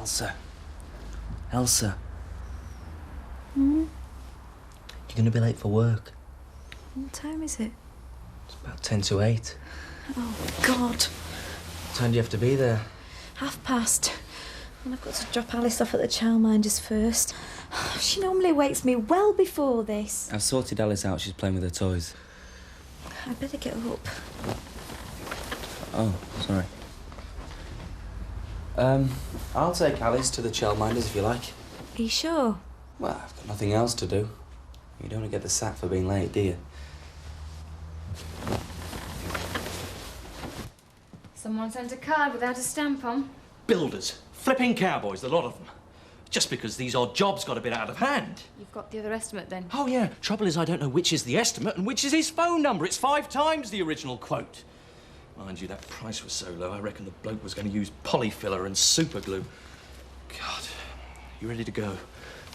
Elsa. Elsa. Hmm? You're going to be late for work. What time is it? It's about 10 to 8. Oh, God. What time do you have to be there? 1:30. And I've got to drop Alice off at the childminders first. She normally wakes me well before this. I've sorted Alice out. She's playing with her toys. I'd better get up. Oh, sorry. I'll take Alice to the childminders if you like. Are you sure? Well, I've got nothing else to do. You don't want to get the sack for being late, do you? Someone sent a card without a stamp on. Builders. Flipping cowboys, the lot of them. Just because these odd jobs got a bit out of hand. You've got the other estimate then? Oh, yeah. Trouble is, I don't know which is the estimate and which is his phone number. It's 5 times the original quote. Mind you, that price was so low, I reckon the bloke was going to use polyfiller and super glue. God, you ready to go?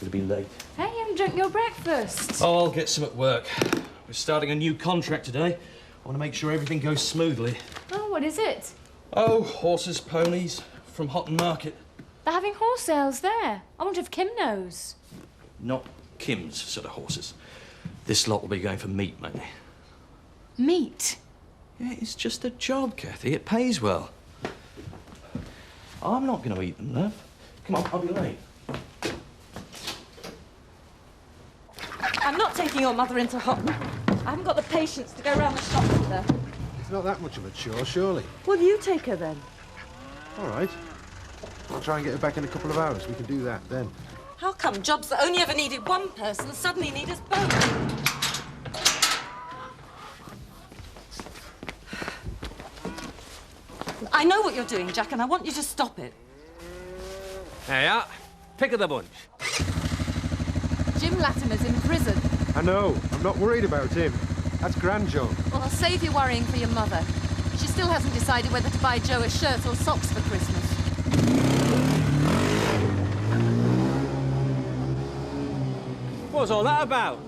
Gonna be late. Hey, you haven't drunk your breakfast. Oh, I'll get some at work. We're starting a new contract today. I want to make sure everything goes smoothly. Oh, what is it? Oh, horses, ponies, from Houghton Market. They're having horse sales there. I wonder if Kim knows. Not Kim's sort of horses. This lot will be going for meat, mainly. Meat? Yeah, it's just a job, Kathy. It pays well. I'm not going to eat them, love. Come on, I'll be late. I'm not taking your mother into Houghton. I haven't got the patience to go round the shop with her. It's not that much of a chore, surely. Will you take her then? All right. I'll try and get her back in a couple of hours. We can do that then. How come jobs that only ever needed one person suddenly need us both? I know what you're doing, Jack, and I want you to stop it. Hey, pick of the bunch. Jim Latimer's in prison. I know. I'm not worried about him. That's Grand John. Well, I'll save you worrying for your mother. She still hasn't decided whether to buy Joe a shirt or socks for Christmas. What's all that about?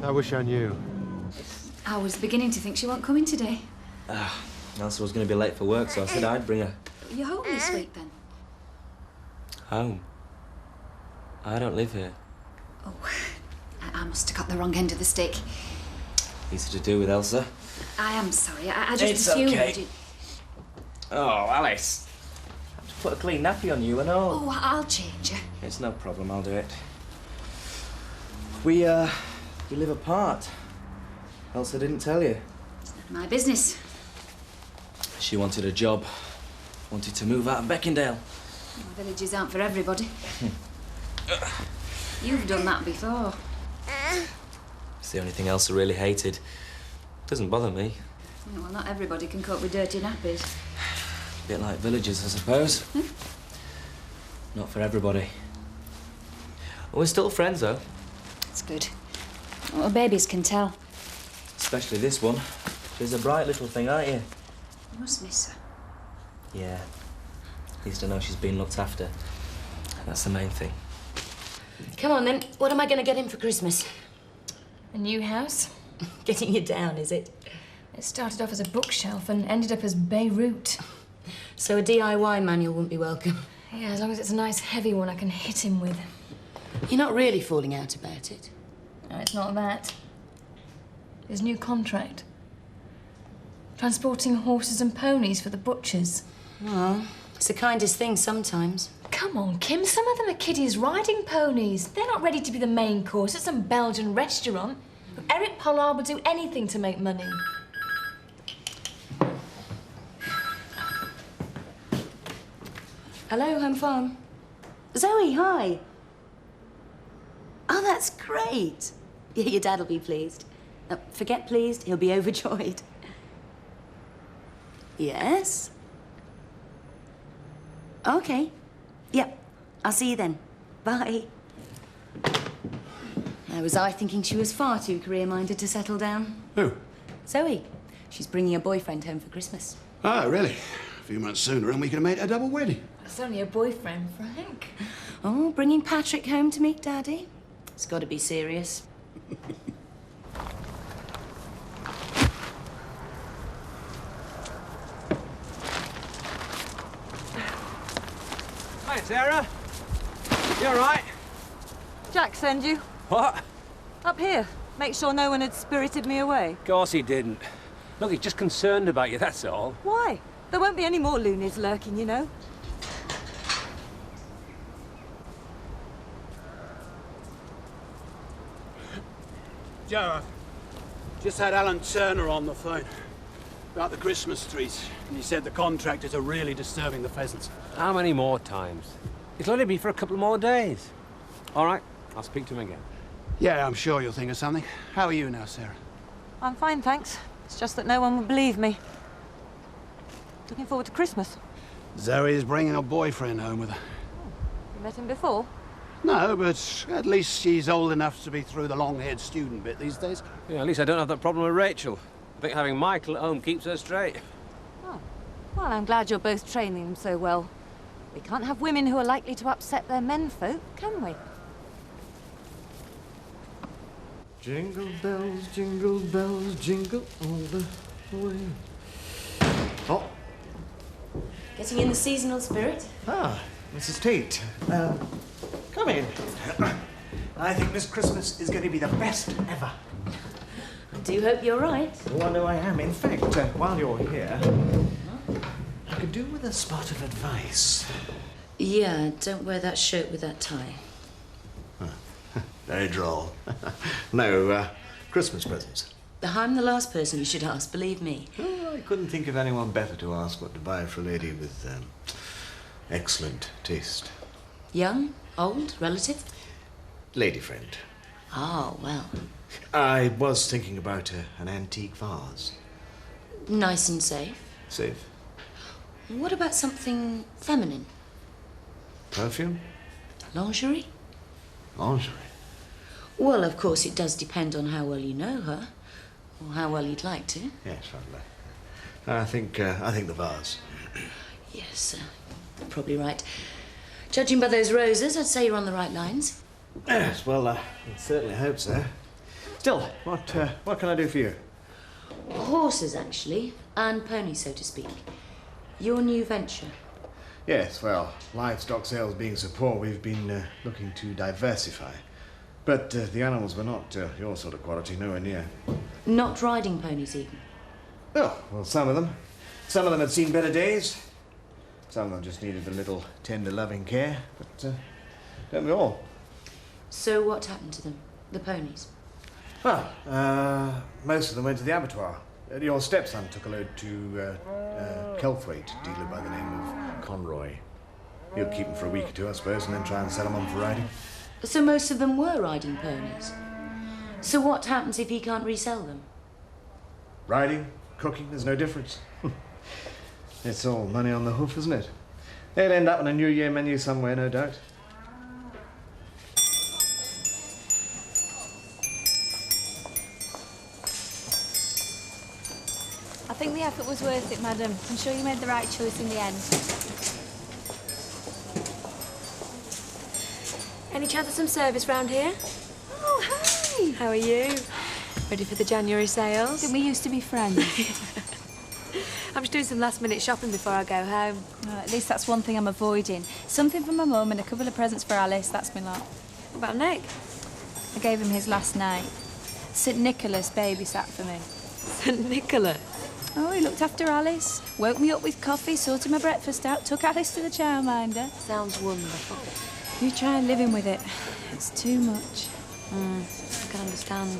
I wish I knew. I was beginning to think she won't come in today. Elsa was going to be late for work, so I said I'd bring her. You're home this week, then? Home? I don't live here. Oh, I must have got the wrong end of the stick. Easy to do with Elsa. I am sorry. I just It's assumed okay. you... Oh, Alice. I have to put a clean nappy on you and all. Oh, I'll change you. It's no problem, I'll do it. We live apart. Elsa didn't tell you. It's none of my business. She wanted a job. Wanted to move out of Beckendale. Well, villages aren't for everybody. You've done that before. It's the only thing Elsa really hated. Doesn't bother me. Yeah, well, not everybody can cope with dirty nappies. A bit like villages, I suppose. Not for everybody. We're still friends, though. That's good. Well, babies can tell. Especially this one. She's a bright little thing, aren't you? You must miss her. Yeah. At least I know she's been looked after. That's the main thing. Come on, then. What am I going to get him for Christmas? A new house. Getting you down, is it? It started off as a bookshelf and ended up as Beirut. So a DIY manual wouldn't be welcome. Yeah, as long as it's a nice heavy one I can hit him with. You're not really falling out about it. No, it's not that. His new contract. Transporting horses and ponies for the butchers. Well, it's the kindest thing sometimes. Come on, Kim, some of them are kiddies riding ponies. They're not ready to be the main course at some Belgian restaurant. Eric Pollard would do anything to make money. Hello, Home Farm. Zoe, hi. Oh, that's great. Yeah, your dad will be pleased. Forget pleased, he'll be overjoyed. Yes? Okay. Yep, I'll see you then. Bye. Now, was I thinking she was far too career-minded to settle down? Who? Zoe. She's bringing a boyfriend home for Christmas. Oh, really? A few months sooner and we could have made a double wedding. It's only a boyfriend, Frank. Oh, bringing Patrick home to meet Daddy? It's got to be serious. Hey, Sarah? You all right? Jack send you? What? Up here. Make sure no one had spirited me away. Of course he didn't. Look, he's just concerned about you, that's all. Why? There won't be any more loonies lurking, you know. Joe, I've just had Alan Turner on the phone about the Christmas trees. And he said the contractors are really disturbing the pheasants. How many more times? It'll only be for a couple more days. All right, I'll speak to him again. Yeah, I'm sure you'll think of something. How are you now, Sarah? I'm fine, thanks. It's just that no one would believe me. Looking forward to Christmas. Zoe's bringing a boyfriend home with her. You met him before? No, but at least she's old enough to be through the long-haired student bit these days. Yeah, at least I don't have that problem with Rachel. I think having Michael at home keeps her straight. Oh. Well, I'm glad you're both training them so well. We can't have women who are likely to upset their menfolk, can we? Jingle bells, jingle all the way. Oh. Getting in the seasonal spirit? Ah, Mrs. Tate. Come in. I think this Christmas is going to be the best ever. I do hope you're right. Oh, I know I am. In fact, while you're here, I could do with a spot of advice. Yeah, don't wear that shirt with that tie. Very droll. No, Christmas presents. I'm the last person you should ask, believe me. Oh, I couldn't think of anyone better to ask what to buy for a lady with excellent taste. Young? Old? Relative? Lady friend. Oh, well. I was thinking about an antique vase. Nice and safe. Safe. What about something feminine? Perfume? Lingerie? Lingerie. Well, of course, it does depend on how well you know her, or how well you'd like to. Yes, I think the vase. Yes, probably right. Judging by those roses, I'd say you're on the right lines. Yes, well, I certainly hope so. Still, what can I do for you? Horses, actually, and ponies, so to speak. Your new venture. Yes, well, livestock sales being so poor, we've been looking to diversify. But the animals were not your sort of quality, nowhere near. Not riding ponies, even? Oh, well, some of them. Some of them had seen better days. Some of them just needed a little tender, loving care. But don't we all? So what happened to them, the ponies? Well, most of them went to the abattoir. Your stepson took a load to Kelthwaite, a dealer by the name of Conroy. He'll keep them for a week or two, I suppose, and then try and sell them on for riding. So most of them were riding ponies. So what happens if he can't resell them? Riding, cooking, there's no difference. It's all money on the hoof, isn't it? They'll end up on a New Year menu somewhere, no doubt. I think the effort was worth it, madam. I'm sure you made the right choice in the end. Any chance of some service round here? Oh, hi! How are you? Ready for the January sales? Didn't we used to be friends? I'm just doing some last-minute shopping before I go home. Well, at least that's one thing I'm avoiding. Something for my mum and a couple of presents for Alice, that's my lot. What about Nick? I gave him his last night. St Nicholas babysat for me. St Nicholas? Oh, he looked after Alice, woke me up with coffee, sorted my breakfast out, took Alice to the childminder. Sounds wonderful. You try living with it. It's too much. I can understand.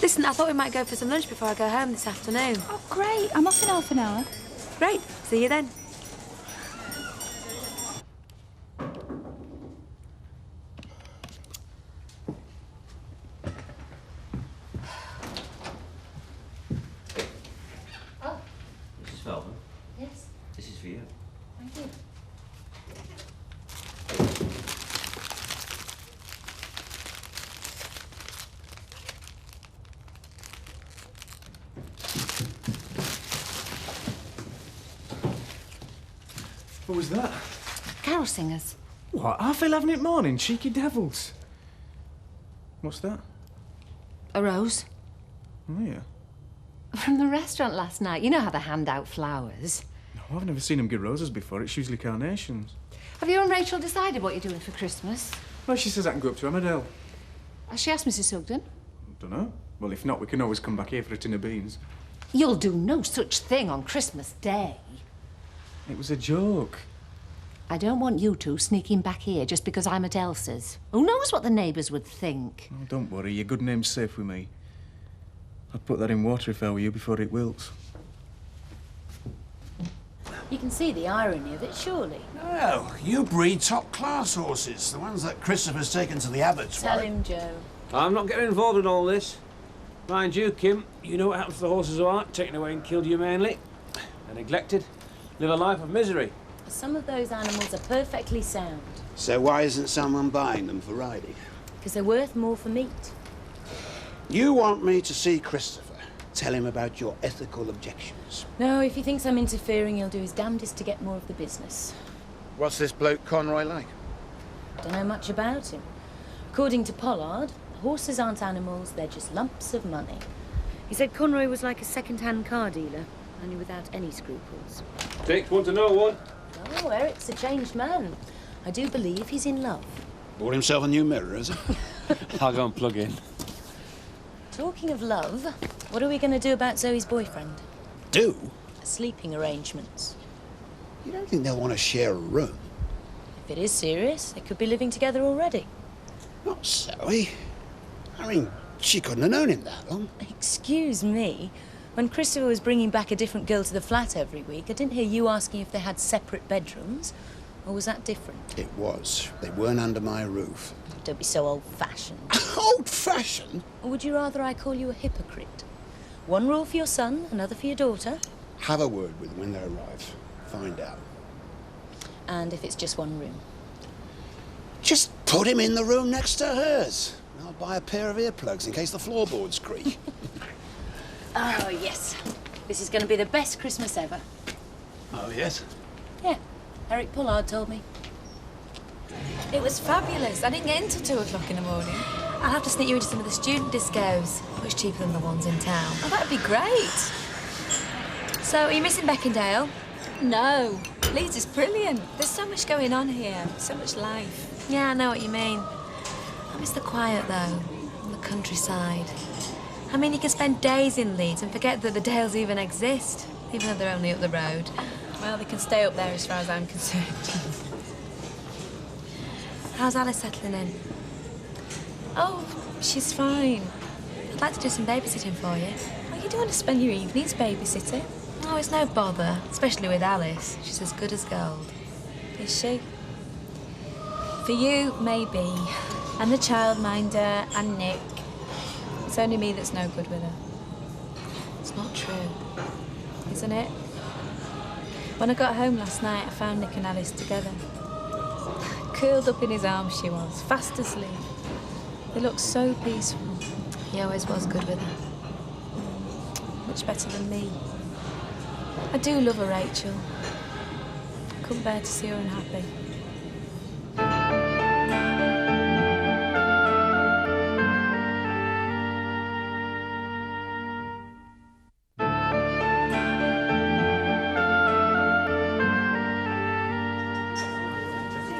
Listen, I thought we might go for some lunch before I go home this afternoon. Oh, great. I'm off in half an hour. Great. See you then. Oh. Mrs. Feldman? Yes. This is for you. Thank you. What was that? Carol singers. What? 11:30 morning, cheeky devils. What's that? A rose. Oh, yeah. From the restaurant last night. You know how they hand out flowers. No, I've never seen them give roses before. It's usually carnations. Have you and Rachel decided what you're doing for Christmas? Well, she says I can go up to Emmerdale. Has she asked Mrs. Sugden? Don't know. Well, if not, we can always come back here for a tin of beans. You'll do no such thing on Christmas Day. It was a joke. I don't want you two sneaking back here just because I'm at Elsa's. Who knows what the neighbours would think? Oh, don't worry, your good name's safe with me. I'd put that in water if I were you before it wilts. You can see the irony of it, surely. Well, you breed top-class horses, the ones that Christopher's taken to the abattoir. Tell him, Joe. I'm not getting involved in all this. Mind you, Kim, you know what happens to the horses who aren't taken away and killed humanely. They're neglected, live a life of misery. Some of those animals are perfectly sound. So why isn't someone buying them for riding? Because they're worth more for meat. You want me to see Christopher? Tell him about your ethical objections. No, if he thinks I'm interfering, he'll do his damnedest to get more of the business. What's this bloke Conroy like? Don't know much about him. According to Pollard, horses aren't animals, they're just lumps of money. He said Conroy was like a second-hand car dealer, only without any scruples. Takes one to know one. Oh, Eric's a changed man. I do believe he's in love. Bought himself a new mirror, has he? I'll go and plug in. Talking of love, what are we going to do about Zoe's boyfriend? Do? Sleeping arrangements. You don't think they'll want to share a room? If it is serious, they could be living together already. Not Zoe. I mean, she couldn't have known him that long. Excuse me. When Christopher was bringing back a different girl to the flat every week, I didn't hear you asking if they had separate bedrooms. Or was that different? It was. They weren't under my roof. Don't be so old-fashioned. Old-fashioned? Or would you rather I call you a hypocrite? One rule for your son, another for your daughter. Have a word with them when they arrive. Find out. And if it's just one room? Just put him in the room next to hers. I'll buy a pair of earplugs in case the floorboards creak. Oh, yes. This is going to be the best Christmas ever. Oh, yes? Yeah. Eric Pollard told me. It was fabulous. I didn't get in till 2 o'clock in the morning. I'll have to sneak you into some of the student discos. Much cheaper than the ones in town. Oh, that'd be great. So, are you missing Beckendale? No. Leeds is brilliant. There's so much going on here. So much life. Yeah, I know what you mean. I miss the quiet, though. And the countryside. I mean, you can spend days in Leeds and forget that the Dales even exist, even though they're only up the road. Well, they can stay up there as far as I'm concerned. How's Alice settling in? Oh, she's fine. I'd like to do some babysitting for you. Oh, you don't want to spend your evenings babysitting? Oh, it's no bother, especially with Alice. She's as good as gold. Is she? For you, maybe. And the childminder, and Nick. It's only me that's no good with her. It's not true, isn't it? When I got home last night, I found Nick and Alice together. Curled up in his arms she was, fast asleep. They looked so peaceful. He always was good with her. Much better than me. I do love her, Rachel. I couldn't bear to see her unhappy.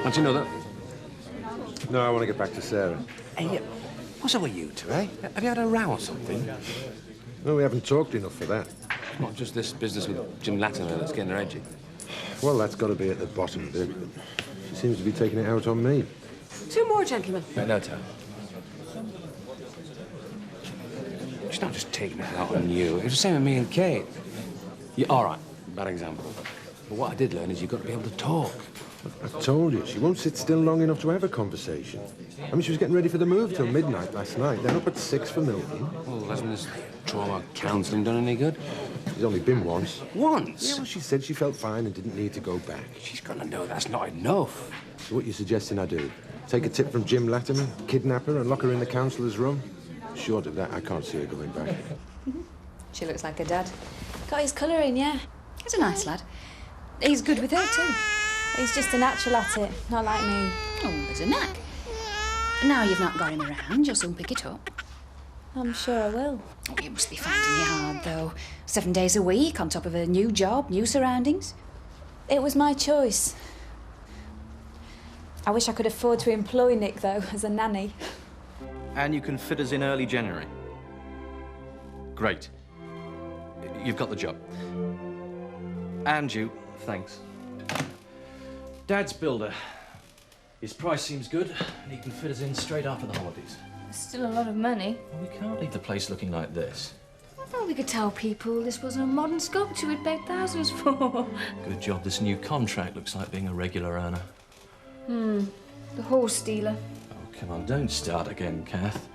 How'd you know that? No, I want to get back to Sarah. Hey, what's up with you two, eh? Have you had a row or something? No, we haven't talked enough for that. Not just this business with Jim Latimer that's getting her edgy. Well, that's got to be at the bottom of it. She seems to be taking it out on me. 2 more, gentlemen. No time. She's not just taking it out on you. It was the same with me and Kate. Yeah, all right, bad example. But what I did learn is you've got to be able to talk. I told you, she won't sit still long enough to have a conversation. I mean, she was getting ready for the move till midnight last night, then up at 6 for milking. Well, hasn't this trauma counselling done any good? She's only been once. Once? Yeah, well, she said she felt fine and didn't need to go back. She's got to know that's not enough. So what you suggesting I do? Take a tip from Jim Latimer, kidnap her and lock her in the councillor's room? Short of that, I can't see her going back. She looks like her dad. Got his colouring, yeah. He's a nice lad. He's good with her, too. He's just a natural at it, not like me. Oh, there's a knack. Now you've not got him around, you'll soon pick it up. I'm sure I will. Oh, you must be finding it hard, though. 7 days a week, on top of a new job, new surroundings. It was my choice. I wish I could afford to employ Nick, though, as a nanny. And you can fit us in early January. Great. You've got the job. And you, thanks. Dad's builder. His price seems good, and he can fit us in straight after the holidays. It's still a lot of money. Well, we can't leave the place looking like this. I thought we could tell people this wasn't a modern sculpture we'd paid thousands for. Good job this new contract looks like being a regular earner. The horse dealer. Oh, come on, don't start again, Kath.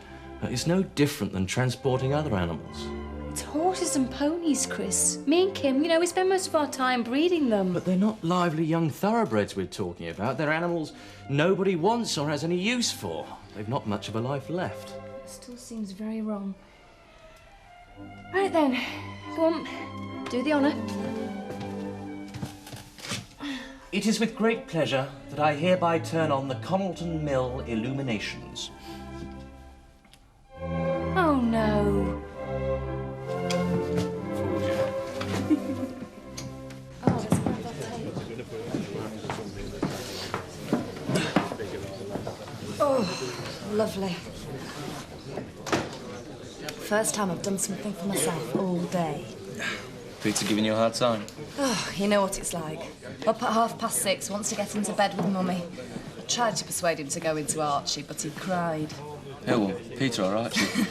It's no different than transporting other animals. It's horses and ponies, Chris. Me and Kim, you know, we spend most of our time breeding them. But they're not lively young thoroughbreds we're talking about. They're animals nobody wants or has any use for. They've not much of a life left. It still seems very wrong. Right then, go on, do the honour. It is with great pleasure that I hereby turn on the Connelton Mill illuminations. Oh no. Oh, lovely. First time I've done something for myself all day. Peter giving you a hard time? Oh, you know what it's like. Up at 6:30, wants to get into bed with Mummy. I tried to persuade him to go into Archie, but he cried. Yeah, well, Peter or Archie?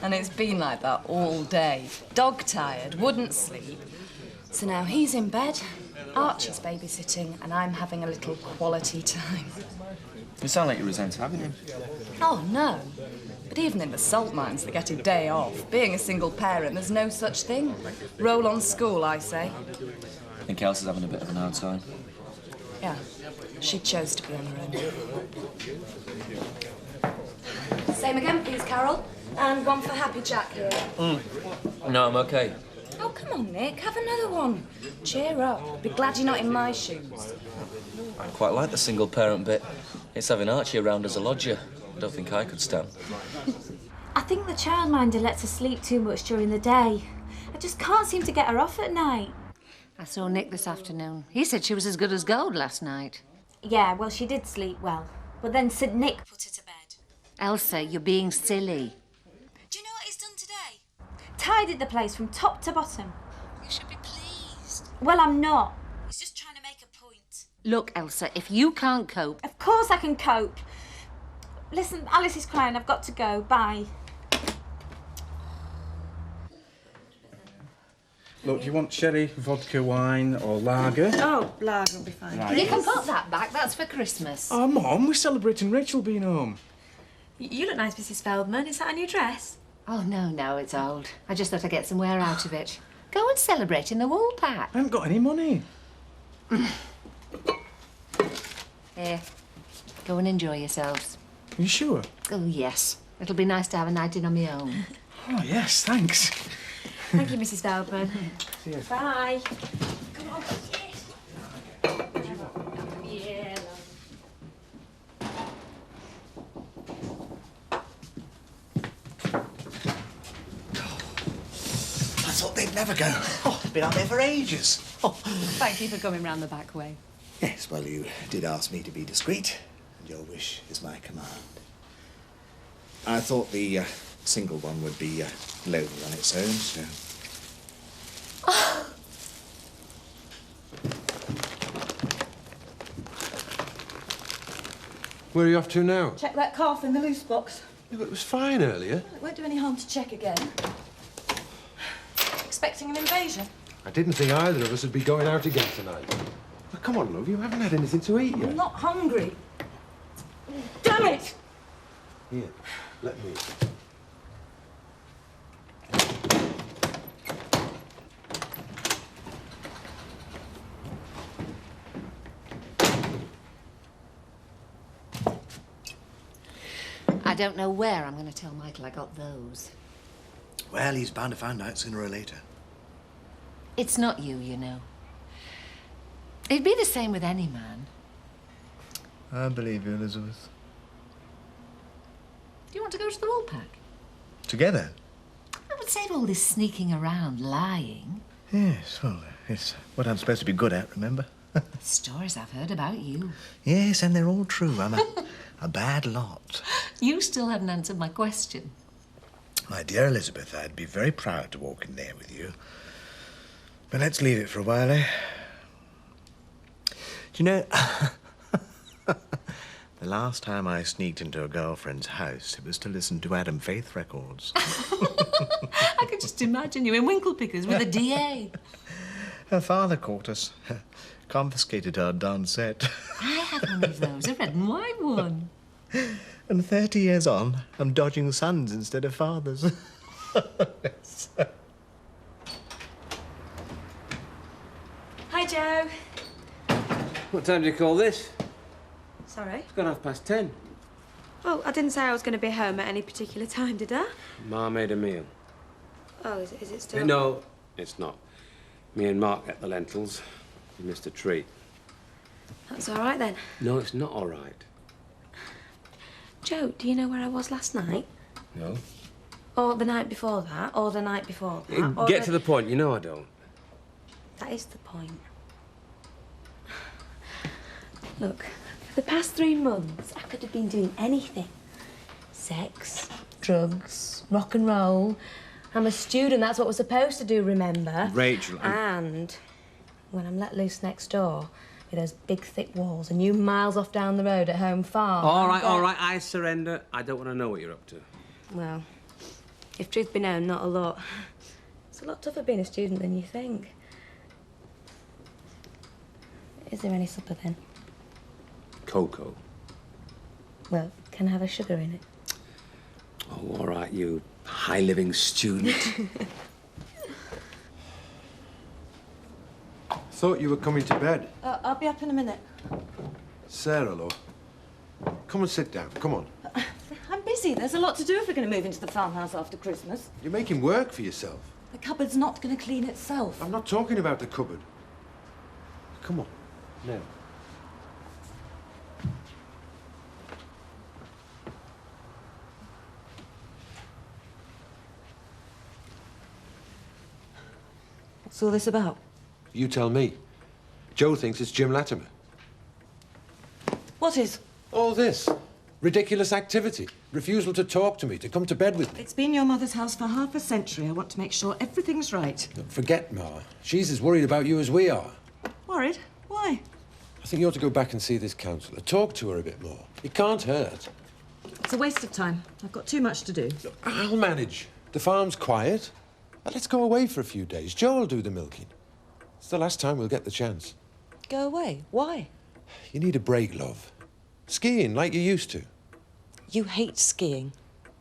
And it's been like that all day. Dog-tired, wouldn't sleep. So now he's in bed, Archie's babysitting, and I'm having a little quality time. You sound like you resent having him. Oh, no. But even in the salt mines, they get a day off. Being a single parent, there's no such thing. Roll on school, I say. I think Elsie's having a bit of an hard time. Yeah, she chose to be on her own. Same again, please, Carol. And one for Happy Jack here. No, I'm okay. Oh, come on, Nick. Have another one. Cheer up. Be glad you're not in my shoes. I quite like the single parent bit. It's having Archie around as a lodger. I don't think I could stand. I think the childminder lets her sleep too much during the day. I just can't seem to get her off at night. I saw Nick this afternoon. He said she was as good as gold last night. Yeah, well, she did sleep well. But then St. Nick put her to bed. Elsa, you're being silly. Do you know what he's done today? Tidied the place from top to bottom. You should be pleased. Well, I'm not. He's just trying to make a point. Look, Elsa, if you can't cope... Of course I can cope. Listen, Alice is crying. I've got to go. Bye. Look, do you want sherry, vodka, wine, or lager? Oh, lager will be fine. Right. You can put that back. That's for Christmas. Oh, Mum, we're celebrating Rachel being home. You look nice, Mrs. Feldman. Is that a new dress? Oh, no, it's old. I just thought I'd get some wear out of it. Go and celebrate in the Woolpack. I haven't got any money. Here, go and enjoy yourselves. Are you sure? Oh, yes. It'll be nice to have a night in on my own. Oh, yes, thanks. Thank you, Mrs. Feldman. See you. Bye. Come on. Yeah, I thought they'd never go. Oh, they've been out there for ages. Oh. Thank you for coming round the back way. Yes, well, you did ask me to be discreet, and your wish is my command. I thought the single one would be lonely on its own, so... Where are you off to now? Check that calf in the loose box. Yeah, but it was fine earlier. It won't do any harm to check again. Expecting an invasion? I didn't think either of us would be going out again tonight. Well, come on, love, you haven't had anything to eat yet. I'm not hungry. Damn it! Here, let me. I don't know where I'm going to tell Michael I got those. Well, he's bound to find out sooner or later. It's not you, you know. It'd be the same with any man. I believe you, Elizabeth. Do you want to go to the Woolpack? Together? I would save all this sneaking around, lying. Yes, well, it's what I'm supposed to be good at, remember? Stories I've heard about you. Yes, and they're all true. I'm a bad lot. You still haven't answered my question. My dear Elizabeth, I'd be very proud to walk in there with you. But let's leave it for a while, eh? Do you know, the last time I sneaked into a girlfriend's house, it was to listen to Adam Faith records. I could just imagine you in Winklepickers with a DA. Her father caught us. Confiscated our dance set. I had one of those, a red and white one. And 30 years on, I'm dodging sons instead of fathers. Hi, Joe. What time do you call this? Sorry? It's gone 10:30. Oh, I didn't say I was going to be home at any particular time, did I? Ma made a meal. Oh, is it still... No, it's not. Me and Mark ate the lentils. You missed a treat. That's all right, then. No, it's not all right. Joe, do you know where I was last night? No. Or the night before that? Or the night before that? Or Get to the point. You know I don't. That is the point. Look, for the past 3 months, I could have been doing anything. Sex, drugs, rock and roll. I'm a student, that's what we're supposed to do, remember? Rachel, And when I'm let loose next door, with those big, thick walls, and you miles off down the road at home farm... All right, I surrender. I don't want to know what you're up to. Well, if truth be known, not a lot. It's a lot tougher being a student than you think. Is there any supper, then? Cocoa. Well, can I have a sugar in it? Oh, all right, you high-living student. Thought you were coming to bed. I'll be up in a minute. Sarah, love. Come and sit down. Come on. I'm busy. There's a lot to do if we're going to move into the farmhouse after Christmas. You're making work for yourself. The cupboard's not going to clean itself. I'm not talking about the cupboard. Come on. No. What's all this about? You tell me. Joe thinks it's Jim Latimer. What is? All this. Ridiculous activity. Refusal to talk to me, to come to bed with me. It's been your mother's house for half a century. I want to make sure everything's right. Forget Ma. She's as worried about you as we are. Worried? Why? I think you ought to go back and see this counsellor. Talk to her a bit more. It can't hurt. It's a waste of time. I've got too much to do. Look, I'll manage. The farm's quiet. Let's go away for a few days. Joe will do the milking. It's the last time we'll get the chance. Go away? Why? You need a break, love. Skiing like you used to. You hate skiing.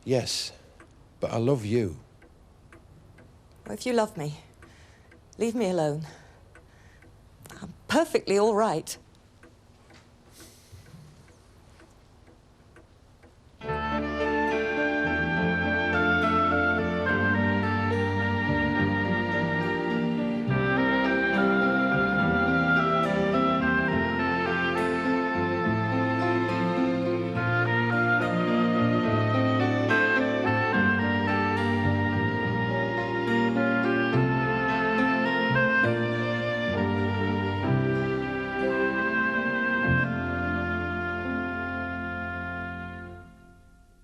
Yes, but I love you. Well, if you love me, leave me alone. I'm perfectly all right.